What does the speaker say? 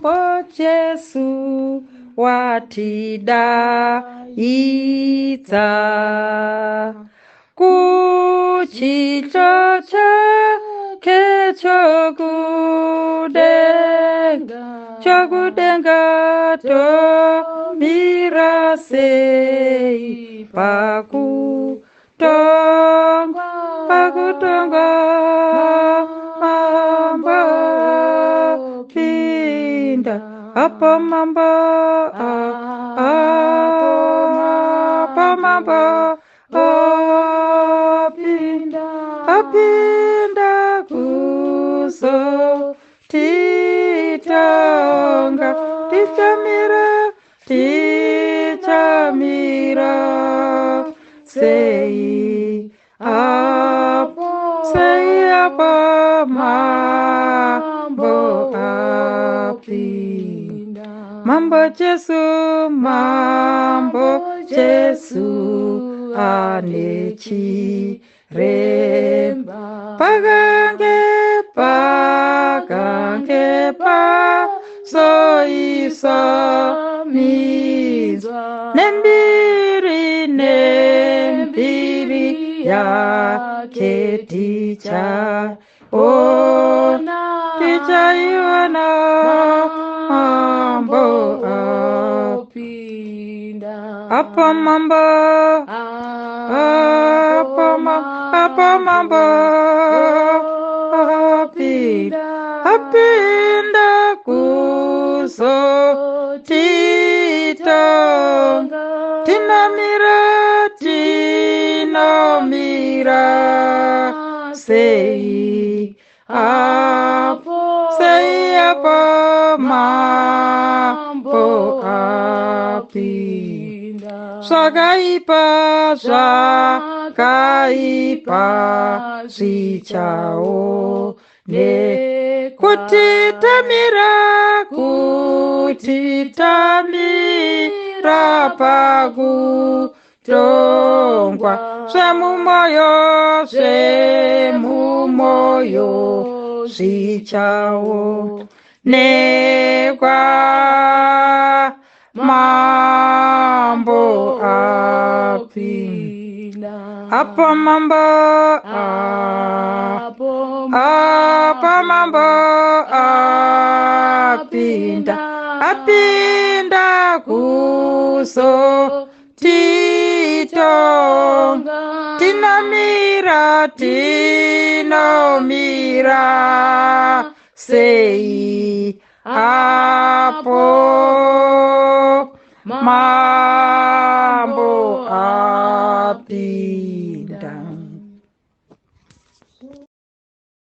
mambo Jesu watidaidza kuchito chake chokudenga tomira sei pakutonga mambo pinda apa mambo apinda kuso titonga tichamira sei apa mambo apinda mambo Jesu anechi remba pagange soisa mizwa nembiri yake ticha iwana mambo apinda apa mambo apinda kuso titonga tinamira sei apa mambo apinda zvakaipa zvichao kutitamira pakutongwa zvemumoyo zvichao nekwa mambo apinda apa mambo apinda kuso titonga tinamira sei apo mambo apinda